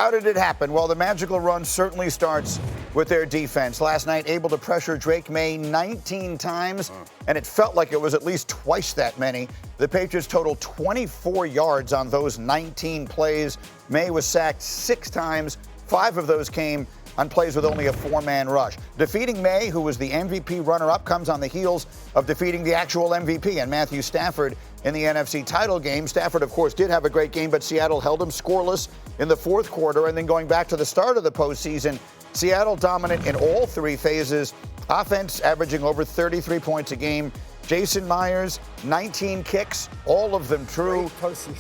How did it happen? Well, the magical run certainly starts with their defense. Last night, able to pressure Drake Maye 19 times, and it felt like it was at least twice that many. The Patriots totaled 24 yards on those 19 plays. Maye was sacked 6 times. 5 of those came on plays with only a 4-man rush. Defeating Maye, who was the MVP runner-up, comes on the heels of defeating the actual MVP and Matthew Stafford in the NFC title game. Stafford, of course, did have a great game, but Seattle held him scoreless in the fourth quarter. And then going back to the start of the postseason, Seattle dominant in all 3 phases. Offense averaging over 33 points a game. Jason Myers, 19 kicks, all of them true.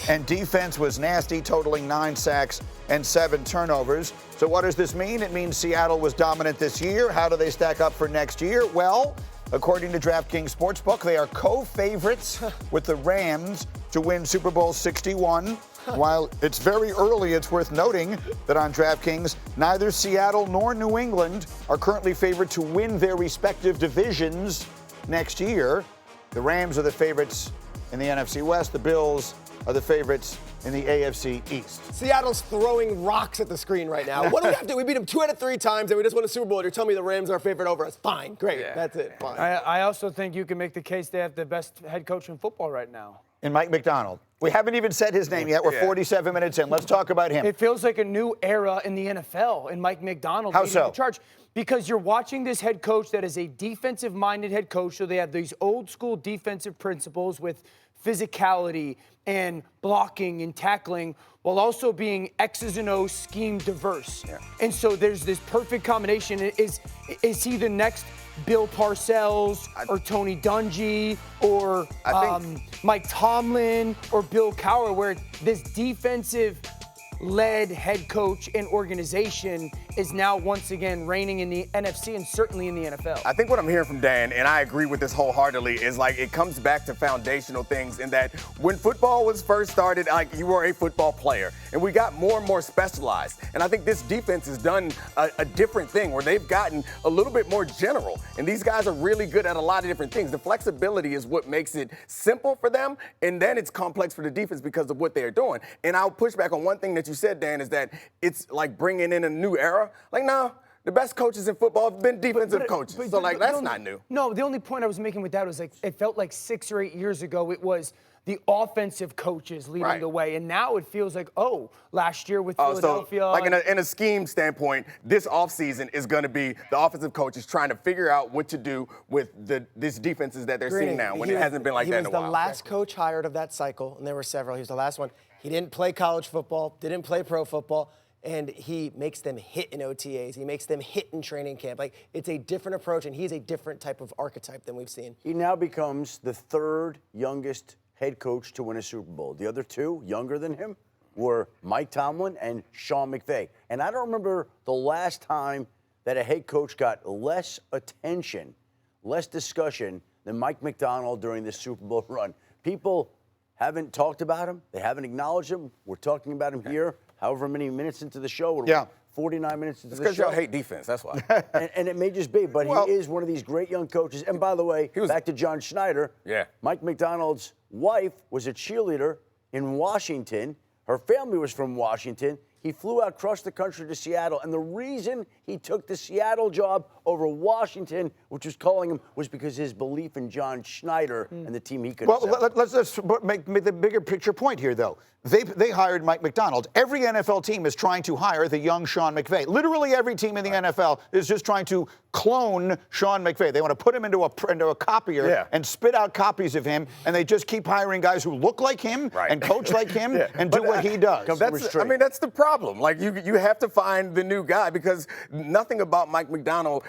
And defense was nasty, totaling 9 sacks and 7 turnovers. So what does this mean? It means Seattle was dominant this year. How do they stack up for next year? Well, according to DraftKings Sportsbook, they are co-favorites with the Rams to win Super Bowl 61. While it's very early, it's worth noting that on DraftKings, neither Seattle nor New England are currently favored to win their respective divisions next year. The Rams are the favorites in the NFC West. The Bills are the favorites in the AFC East. Seattle's throwing rocks at the screen right now. What do we have to do? We beat them 2 out of 3 times, and we just won a Super Bowl. You're telling me the Rams are our favorite over us? Fine, great, that's it, fine. I also think you can make the case they have the best head coach in football right now. In Mike Macdonald. We haven't even said his name yet. We're 47 minutes in. Let's talk about him. It feels like a new era in the NFL, and Mike Macdonald How leading so? the charge. Because you're watching this head coach that is a defensive-minded head coach, so they have these old-school defensive principles with physicality and blocking and tackling, while also being X's and O's scheme diverse. Yeah. And so there's this perfect combination. Is he the next Bill Parcells or Tony Dungy or Mike Tomlin or Bill Cowher, where this defensive-led head coach and organization is now once again reigning in the NFC and certainly in the NFL. I think what I'm hearing from Dan, and I agree with this wholeheartedly, is like it comes back to foundational things in that when football was first started, like you were a football player, and we got more and more specialized. And I think this defense has done a different thing where they've gotten a little bit more general, and these guys are really good at a lot of different things. The flexibility is what makes it simple for them, and then it's complex for the defense because of what they're doing. And I'll push back on one thing that you said, Dan, is that it's like bringing in a new era. Like, no, the best coaches in football have been defensive coaches. So, that's not new. No, the only point I was making with that was, like, it felt like 6 or 8 years ago it was the offensive coaches leading the way. And now it feels like, last year with Philadelphia. So, like in a scheme standpoint, this offseason is going to be the offensive coaches trying to figure out what to do with these defenses that they're seeing now when it hasn't been like that in a while. He was the last coach hired of that cycle, and there were several. He was the last one. He didn't play college football, didn't play pro football. And he makes them hit in OTAs. He makes them hit in training camp. Like, it's a different approach, and he's a different type of archetype than we've seen. He now becomes the 3rd youngest head coach to win a Super Bowl. The other 2, younger than him, were Mike Tomlin and Sean McVay. And I don't remember the last time that a head coach got less attention, less discussion than Mike Macdonald during this Super Bowl run. People haven't talked about him. They haven't acknowledged him. We're talking about him here. However many minutes into the show. 49 minutes into the show. It's because y'all hate defense, that's why. and it may just be, but he is one of these great young coaches. And by the way, back to John Schneider, Mike Macdonald's wife was a cheerleader in Washington. Her family was from Washington. He flew out across the country to Seattle, and the reason he took the Seattle job over Washington, which was calling him, was because his belief in John Schneider and the team he could Well, let's make the bigger picture point here, though. They hired Mike Macdonald. Every NFL team is trying to hire the young Sean McVay. Literally every team in the NFL is just trying to clone Sean McVay. They want to put him into a copier and spit out copies of him, and they just keep hiring guys who look like him and coach like him and do what he does. That's the problem. Like, you have to find the new guy because nothing about Mike Macdonald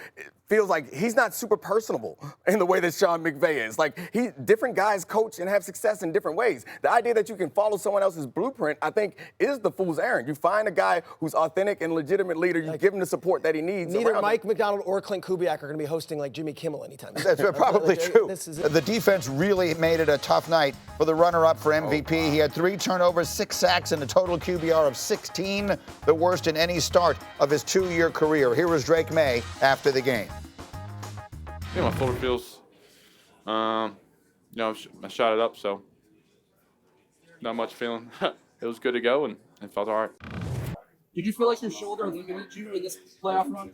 feels like he's not super personable in the way that Sean McVay is. Like, different guys coach and have success in different ways. The idea that you can follow someone else's blueprint, I think, is the fool's errand. You find a guy who's authentic and legitimate leader, you give him the support that he needs. Neither Mike Macdonald or Clint Kubiak are going to be hosting like Jimmy Kimmel anytime soon. That's probably true. The defense really made it a tough night for the runner-up for MVP. He had 3 turnovers, 6 sacks, and a total QBR of 16, the worst in any start of his 2-year career. Here was Drake Maye after the game. My shoulder feels, I shot it up, so not much feeling. It was good to go, and it felt all right. Did you feel like your shoulder limited you in this playoff run?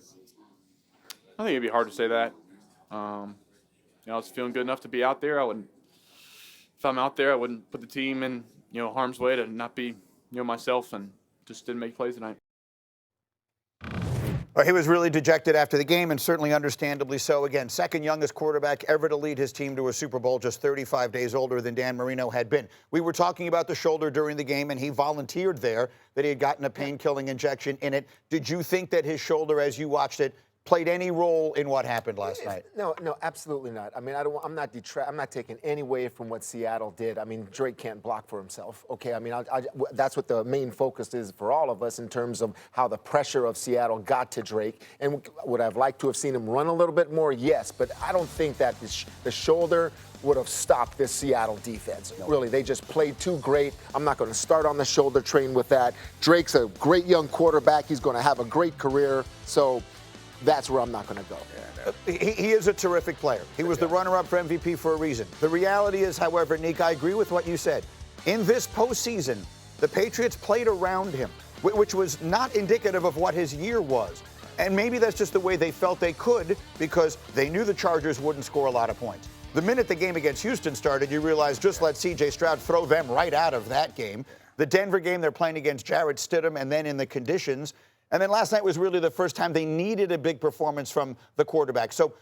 I think it'd be hard to say that. I was feeling good enough to be out there. If I'm out there, I wouldn't put the team in, harm's way to not be, myself, and just didn't make plays tonight. Well, he was really dejected after the game, and certainly understandably so. Again, second youngest quarterback ever to lead his team to a Super Bowl, just 35 days older than Dan Marino had been. We were talking about the shoulder during the game, and he volunteered there that he had gotten a pain-killing injection in it. Did you think that his shoulder, as you watched it, played any role in what happened last night? No, absolutely not. I mean, I'm not taking any away from what Seattle did. I mean, Drake can't block for himself. Okay, I mean, that's what the main focus is for all of us in terms of how the pressure of Seattle got to Drake. And would I've liked to have seen him run a little bit more? Yes, but I don't think that the shoulder would have stopped this Seattle defense. No. Really, they just played too great. I'm not going to start on the shoulder train with that. Drake's a great young quarterback. He's going to have a great career. So that's where I'm not going to go. He is a terrific player. He was the runner-up for MVP for a reason. The reality is, however, Nick, I agree with what you said. In this postseason, the Patriots played around him, which was not indicative of what his year was. And maybe that's just the way they felt they could, because they knew the Chargers wouldn't score a lot of points. The minute the game against Houston started, you realized just let C.J. Stroud throw them right out of that game. The Denver game, they're playing against Jarrett Stidham, and then in the conditions. And then last night was really the first time they needed a big performance from the quarterback. So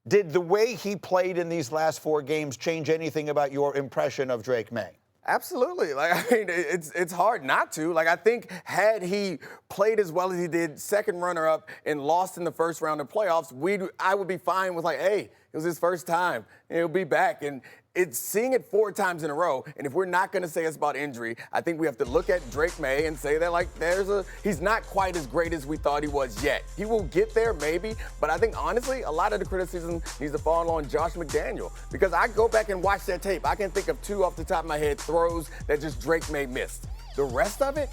did the way he played in these last 4 games change anything about your impression of Drake Maye? Absolutely. It's hard not to. I think had he played as well as he did, second runner-up, and lost in the first round of playoffs, I would be fine with hey, it was his first time. He'll be back. And it's seeing it 4 times in a row. And if we're not going to say it's about injury, I think we have to look at Drake Maye and say that he's not quite as great as we thought he was yet. He will get there maybe, but I think honestly a lot of the criticism needs to fall on Josh McDaniel, because I go back and watch that tape. I can think of 2 off the top of my head throws that just Drake Maye missed. The rest of it,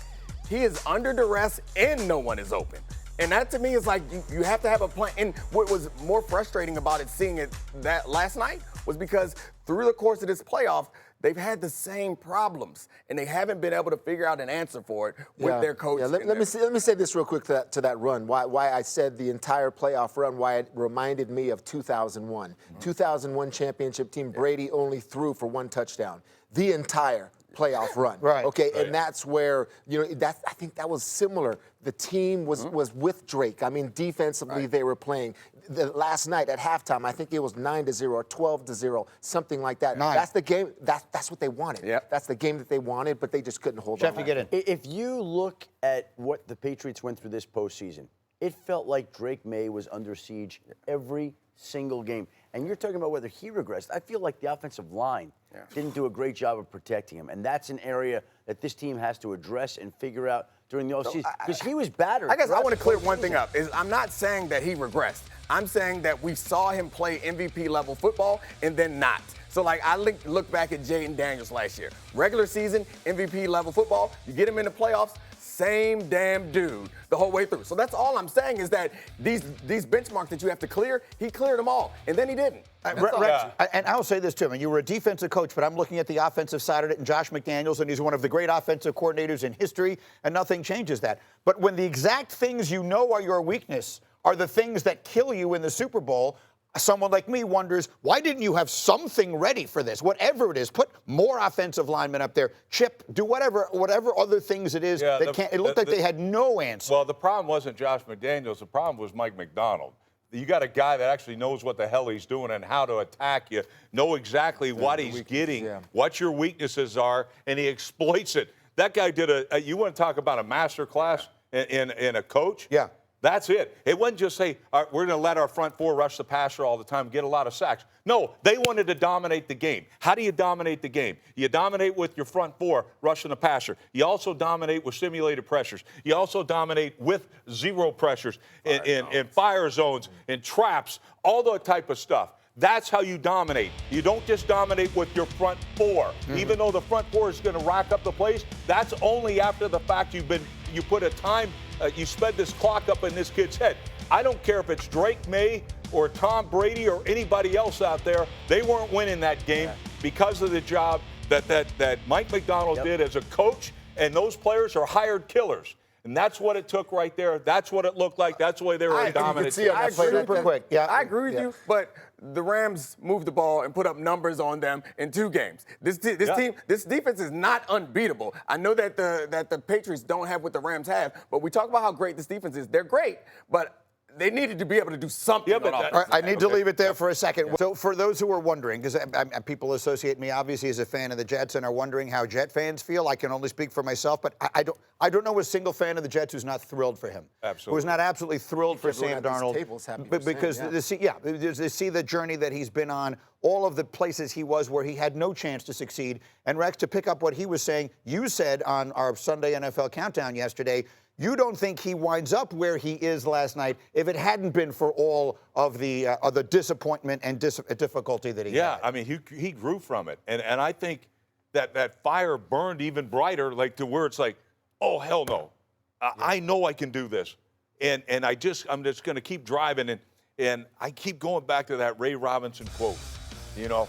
he is under duress and no one is open. And that to me is you have to have a plan. And what was more frustrating about it, seeing it that last night, was because through the course of this playoff, they've had the same problems, and they haven't been able to figure out an answer for it with their coach. Yeah, let me say this real quick to that run. Why I said the entire playoff run, why it reminded me of 2001. Mm-hmm. 2001 championship team, Brady only threw for 1 touchdown. The entire playoff run. Right. Okay, and that's where, I think that was similar. The team was with Drake. I mean, defensively they were playing. Last night at halftime, I think it was 9-0 or 12-0, something like that. 9. That's the game. That's what they wanted. Yep. That's the game that they wanted, but they just couldn't hold on. Schefter, get in. If you look at what the Patriots went through this postseason, it felt like Drake Maye was under siege every single game. And you're talking about whether he regressed. I feel like the offensive line didn't do a great job of protecting him. And that's an area that this team has to address and figure out during the offseason. Because he was battered. I guess I want to clear one thing up. I'm not saying that he regressed. I'm saying that we saw him play MVP-level football and then not. So, I look back at Jaden Daniels last year. Regular season, MVP-level football. You get him in the playoffs, same damn dude the whole way through. So that's all I'm saying is that these benchmarks that you have to clear, he cleared them all, and then he didn't. Rex, and I'll say this too, you were a defensive coach, but I'm looking at the offensive side of it and Josh McDaniels, and he's one of the great offensive coordinators in history, and nothing changes that. But when the exact things you know are your weakness are the things that kill you in the Super Bowl, someone like me wonders, why didn't you have something ready for this? Whatever it is, put more offensive linemen up there, chip, do whatever other things it is that can't. It looked like they had no answer. Well, the problem wasn't Josh McDaniels. The problem was Mike Macdonald. You got a guy that actually knows what the hell he's doing and how to attack you, know exactly what he's getting, what your weaknesses are, and he exploits it. That guy did you want to talk about a master class in a coach? Yeah. That's it. It wasn't just say, all right, we're going to let our front 4 rush the passer all the time, get a lot of sacks. No, they wanted to dominate the game. How do you dominate the game? You dominate with your front 4 rushing the passer. You also dominate with simulated pressures. You also dominate with 0 pressures in fire zones, in traps, all that type of stuff. That's how you dominate. You don't just dominate with your front 4. Mm-hmm. Even though the front 4 is going to rack up the plays, that's only after the fact you put a time, you sped this clock up in this kid's head. I don't care if it's Drake Maye or Tom Brady or anybody else out there. They weren't winning that game because of the job that Mike Macdonald did as a coach, and those players are hired killers. And that's what it took right there. That's what it looked like. That's the way they were dominant. I agree with quick. Yeah, I agree with you, but the Rams moved the ball and put up numbers on them in 2 games. This defense is not unbeatable. I know that the Patriots don't have what the Rams have, but we talk about how great this defense is. They're great, but they needed to be able to do something. Yeah, but I need to leave it there for a second. Yeah. So for those who are wondering, because people associate me obviously as a fan of the Jets and are wondering how Jet fans feel, I can only speak for myself, but I don't know a single fan of the Jets who's not thrilled for him. Absolutely. Who's not absolutely thrilled for Sam Darnold. Because Sam, to see the journey that he's been on, all of the places he was where he had no chance to succeed. And Rex, to pick up what he was saying, you said on our Sunday NFL Countdown yesterday, you don't think he winds up where he is last night if it hadn't been for all of the disappointment and difficulty that he had. Yeah, I mean, he grew from it. And I think that fire burned even brighter, like to where it's like, oh, hell no. I know I can do this. And I'm just going to keep driving. And I keep going back to that Ray Robinson quote. You know,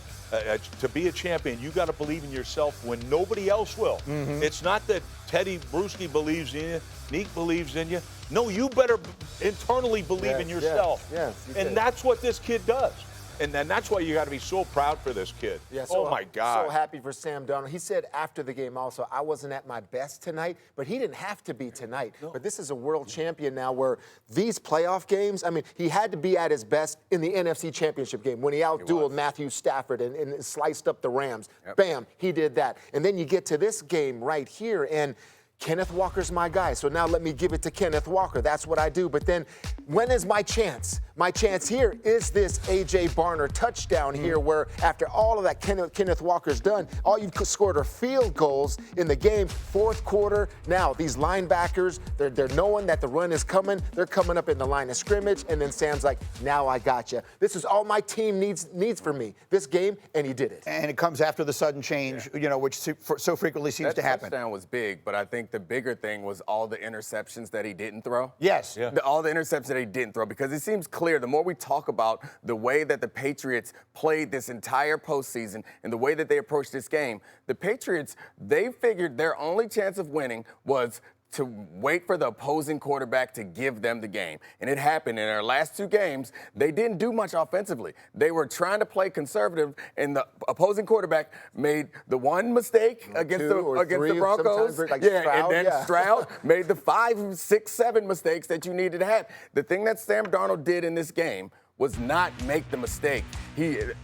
to be a champion, you got to believe in yourself when nobody else will. Mm-hmm. It's not that Tedy Bruschi believes in you, Nick believes in you. No, you better internally believe in yourself. Yes, and that's what this kid does. And then that's why you got to be so proud for this kid. Yeah, so oh, my God. So happy for Sam Darnold. He said after the game also, I wasn't at my best tonight, but he didn't have to be tonight. No. But this is a world champion now where these playoff games, I mean, he had to be at his best in the NFC Championship game when he outdueled Matthew Stafford and sliced up the Rams. Yep. Bam, he did that. And then you get to this game right here, and Kenneth Walker's my guy, so now let me give it to Kenneth Walker. That's what I do. But then when is my chance? My chance here is this A.J. Barner touchdown here where after all of that Kenneth Walker's done, all you've scored are field goals in the game, 4th quarter. Now, these linebackers, they're knowing that the run is coming. They're coming up in the line of scrimmage, and then Sam's like, now I got you. This is all my team needs for me, this game, and he did it. And it comes after the sudden change, you know, which so frequently seems to happen. That touchdown was big, but I think the bigger thing was all the interceptions that he didn't throw. Yes. Yeah. All the interceptions that he didn't throw, because it seems clear, the more we talk about the way that the Patriots played this entire postseason and the way that they approached this game, the Patriots, they figured their only chance of winning was to wait for the opposing quarterback to give them the game. And it happened in their last 2 games. They didn't do much offensively. They were trying to play conservative, and the opposing quarterback made the one mistake against the Broncos. Like and then Stroud made the 5, 6, 7 mistakes that you needed to have. The thing that Sam Darnold did in this game was not make the mistake.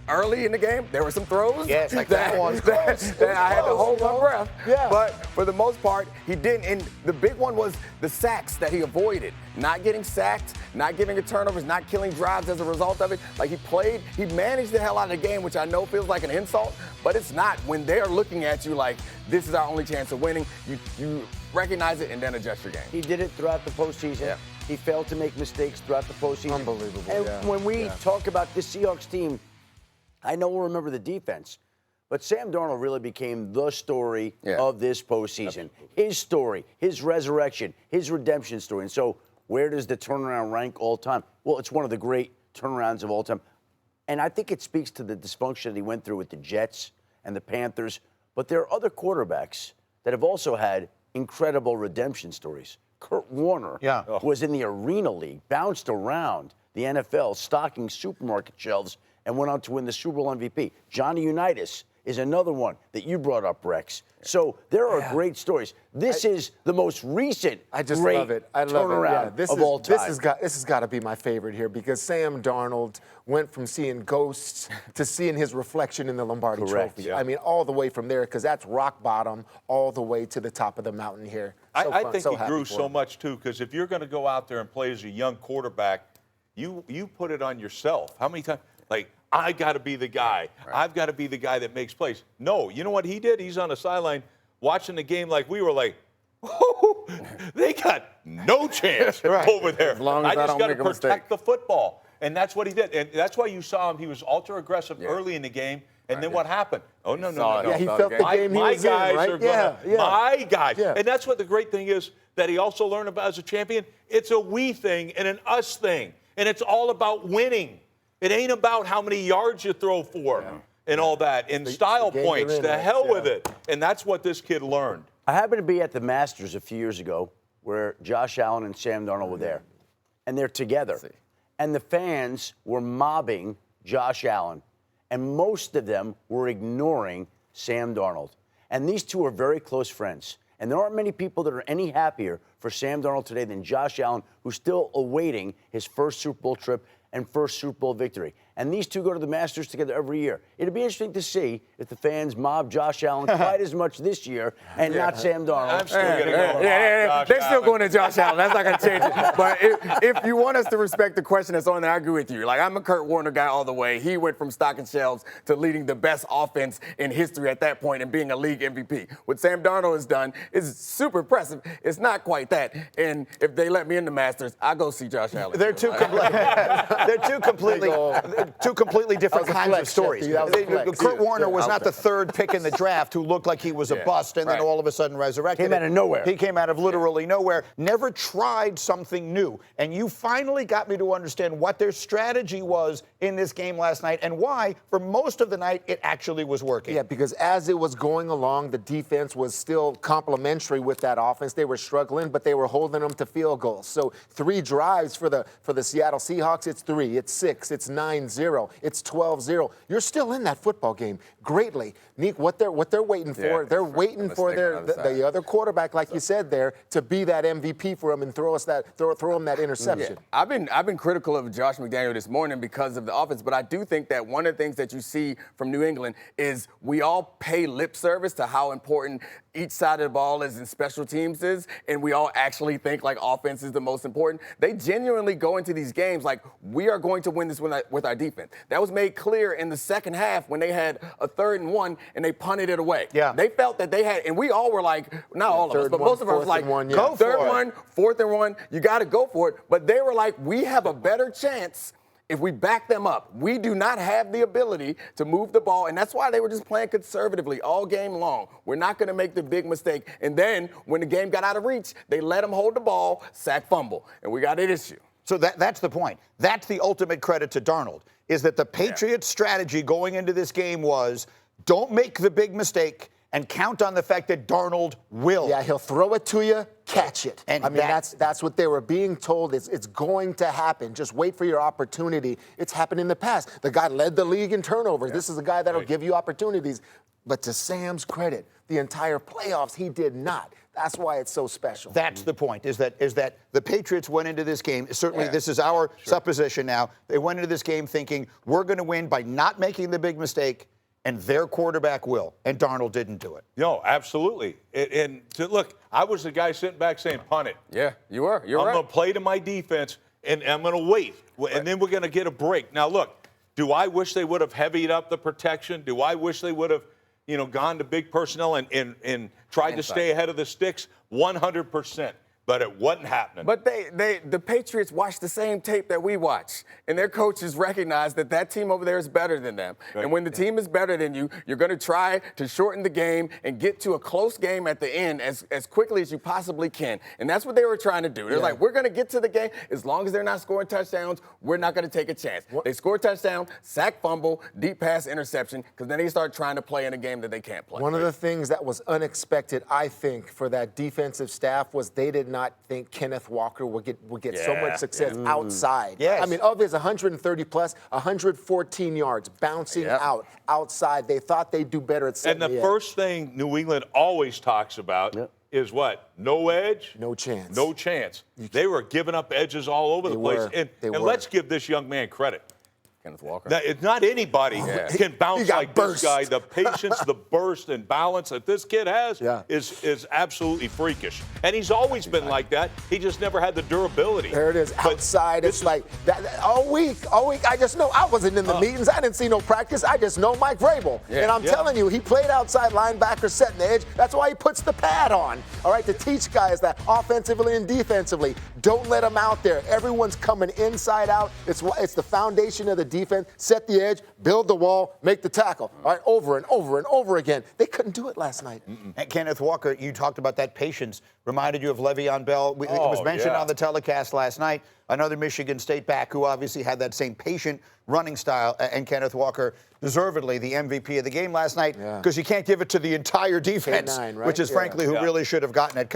Early in the game, there were some throws. Yes, like that one. That I had to hold my breath. Yeah. But for the most part, he didn't. And the big one was the sacks that he avoided. Not getting sacked, not giving a turnovers, not killing drives as a result of it. Like he managed the hell out of the game, which I know feels like an insult, but it's not. When they're looking at you like, this is our only chance of winning, you recognize it and then adjust your game. He did it throughout the postseason. Yeah. He failed to make mistakes throughout the postseason. Unbelievable. And when we talk about this Seahawks team, I know we'll remember the defense, but Sam Darnold really became the story of this postseason. Absolutely. His story, his resurrection, his redemption story. And so where does the turnaround rank all time? Well, it's one of the great turnarounds of all time. And I think it speaks to the dysfunction that he went through with the Jets and the Panthers. But there are other quarterbacks that have also had incredible redemption stories. Kurt Warner was in the Arena League, bounced around the NFL, stocking supermarket shelves, and went on to win the Super Bowl MVP. Johnny Unitas is another one that you brought up, Rex. So there are great stories. This is the most recent great love it. I love turnaround it. of all time. This has got to be my favorite here because Sam Darnold went from seeing ghosts to seeing his reflection in the Lombardi Trophy. Yeah. I mean, all the way from there because that's rock bottom all the way to the top of the mountain here. I think he grew so much, too, because if you're going to go out there and play as a young quarterback, you put it on yourself. How many times? Like, I got to be the guy. Right. I've got to be the guy that makes plays. No, you know what he did? He's on the sideline watching the game like we were like, whoo, they got no chance over there. As long as I just got to protect protect the football. And that's what he did. And that's why you saw him. He was ultra-aggressive early in the game. And then what happened? Oh, no. Yeah, he felt the game he was in, right? My guys. Yeah. And that's what the great thing is that he also learned about as a champion. It's a we thing and an us thing. And it's all about winning. It ain't about how many yards you throw for and all that. And style points, to hell with it. And that's what this kid learned. I happened to be at the Masters a few years ago where Josh Allen and Sam Darnold were there, and they're together. And the fans were mobbing Josh Allen, and most of them were ignoring Sam Darnold. And these two are very close friends. And there aren't many people that are any happier for Sam Darnold today than Josh Allen, who's still awaiting his first Super Bowl trip and first Super Bowl victory. And these two go to the Masters together every year. It'd be interesting to see if the fans mob Josh Allen quite as much this year and not Sam Darnold. I'm still going to go. They're still going to Josh Allen. That's not going to change it. But if you want us to respect the question that's on there, I agree with you. Like, I'm a Kurt Warner guy all the way. He went from stocking shelves to leading the best offense in history at that point and being a league MVP. What Sam Darnold has done is super impressive. It's not quite that. And if they let me in the Masters, I'll go see Josh Allen. They're two completely different kinds of stories. Kurt Warner was not the third pick in the draft who looked like he was a bust and then all of a sudden resurrected. Came out of nowhere. He came out of literally nowhere. Never tried something new. And you finally got me to understand what their strategy was in this game last night and why, for most of the night, it actually was working. Yeah, because as it was going along, the defense was still complementary with that offense. They were struggling, but they were holding them to field goals. So 3 drives for the Seattle Seahawks, it's 3, it's 6, it's 9-0, it's 12-0. You're still in that football game greatly. Nick, what they're waiting for, they're waiting for the other quarterback, like you said there, to be that MVP for them and throw them that interception. Yeah. I've been critical of Josh McDaniel this morning because of the offense, but I do think that one of the things that you see from New England is we all pay lip service to how important each side of the ball is and special teams is, and we all actually think like offense is the most important. They genuinely go into these games like we are going to win this with our defense. That was made clear in the second half when they had a 3rd and 1 and they punted it away. Yeah. They felt that they had, and we all were like, not all of us, but most of us were like, go third for it. one, 4th and 1, you got to go for it. But they were like, we have a better chance if we back them up. We do not have the ability to move the ball, and that's why they were just playing conservatively all game long. We're not going to make the big mistake. And then when the game got out of reach, they let them hold the ball, sack, fumble, and we got an issue. So that's the point. That's the ultimate credit to Darnold, is that the Patriots' strategy going into this game was don't make the big mistake and count on the fact that Darnold will. Yeah, he'll throw it to you, catch it. And I mean, that's what they were being told. It's going to happen. Just wait for your opportunity. It's happened in the past. The guy led the league in turnovers. Yeah. This is a guy that'll give you opportunities. But to Sam's credit, the entire playoffs, he did not. That's why it's so special. That's the point, is that the Patriots went into this game, certainly this is our supposition now, they went into this game thinking we're going to win by not making the big mistake, and their quarterback will, and Darnold didn't do it. No, absolutely. Look, I was the guy sitting back saying, punt it. Yeah, you were. You're right. I'm going to play to my defense, and I'm going to wait, and then we're going to get a break. Now, look, do I wish they would have heavied up the protection? Do I wish they would have, gone to big personnel and tried to stay ahead of the sticks? 100%. But it wasn't happening. But the Patriots watch the same tape that we watch, and their coaches recognize that team over there is better than them. Right. And when the team is better than you, you're going to try to shorten the game and get to a close game at the end as quickly as you possibly can. And that's what they were trying to do. They're like, we're going to get to the game. As long as they're not scoring touchdowns, we're not going to take a chance. They score a touchdown, sack, fumble, deep pass, interception, because then they start trying to play in a game that they can't play. One of the things that was unexpected, I think, for that defensive staff was they did not think Kenneth Walker would get so much success outside. Yes. I mean, of his 130 plus, 114 yards bouncing outside. They thought they'd do better at setting And the first thing New England always talks about is what? No edge? No chance. No chance. They were giving up edges all over the place. And let's give this young man credit. Kenneth Walker. Not anybody can bounce like this guy. The patience, the burst and balance that this kid has is absolutely freakish. And he's always been like that. He just never had the durability. There it is. Outside, it's like that all week. I just know I wasn't in the meetings. I didn't see no practice. I just know Mike Vrabel. Yeah. And I'm telling you, he played outside linebacker setting the edge. That's why he puts the pad on, all right, to teach guys that offensively and defensively. Don't let them out there. Everyone's coming inside out. It's the foundation of the defense. Set the edge, build the wall, make the tackle. All right, over and over and over again. They couldn't do it last night. And Kenneth Walker, you talked about that patience. Reminded you of Le'Veon Bell. It was mentioned on the telecast last night. Another Michigan State back who obviously had that same patient running style. And Kenneth Walker, deservedly the MVP of the game last night, because you can't give it to the entire defense, K9, right? which is frankly who really should have gotten it.